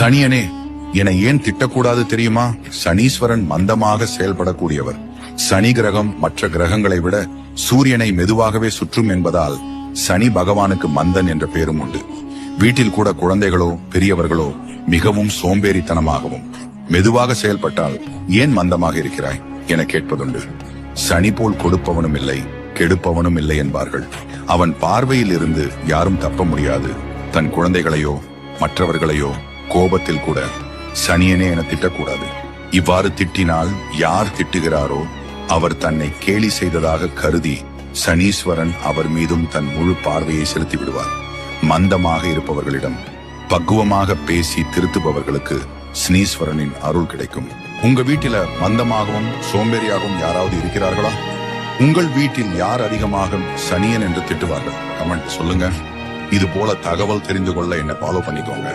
சனியனே, என ஏன் திட்டக்கூடாது தெரியுமா? சனீஸ்வரன் மந்தமாக செயல்படக்கூடியவர். சனி கிரகம் மற்ற கிரகங்களை விட சூரியனை மெதுவாகவே சுற்றும் என்பதால் சனி பகவானுக்கு மந்தன் என்ற பெயரும் உண்டு. வீட்டில் கூட குழந்தைகளோ பெரியவர்களோ மிகவும் சோம்பேறித்தனமாகவும் மெதுவாக செயல்பட்டால் ஏன் மந்தமாக இருக்கிறாய் என கேட்பதுண்டு. சனி போல் கொடுப்பவனும் இல்லை கெடுப்பவனும் இல்லை என்பார்கள். அவன் பார்வையில் இருந்து யாரும் தப்ப முடியாது. தன் குழந்தைகளையோ மற்றவர்களையோ கோபத்தில் கூட சனியனே என திட்டக்கூடாது. இவ்வாறு திட்டினால் யார் திட்டுகிறாரோ அவர் தன்னை கேலி செய்ததாக கருதி சனீஸ்வரன் அவர் மீதும் தன் முழு பார்வையை செலுத்தி விடுவார். மந்தமாக இருப்பவர்களிடம் பக்குவமாக பேசி திருத்துபவர்களுக்கு சனீஸ்வரனின் அருள் கிடைக்கும். உங்க வீட்டில மந்தமாகவும் சோம்பேறியாகவும் யாராவது இருக்கிறார்களா? உங்கள் வீட்டில் யார் அதிகமாக சனியன் என்று திட்டுவார்கள்? கமெண்ட் சொல்லுங்க. இது போல தகவல் தெரிந்து கொள்ள என்ன ஃபாலோ பண்ணிக்கோங்க.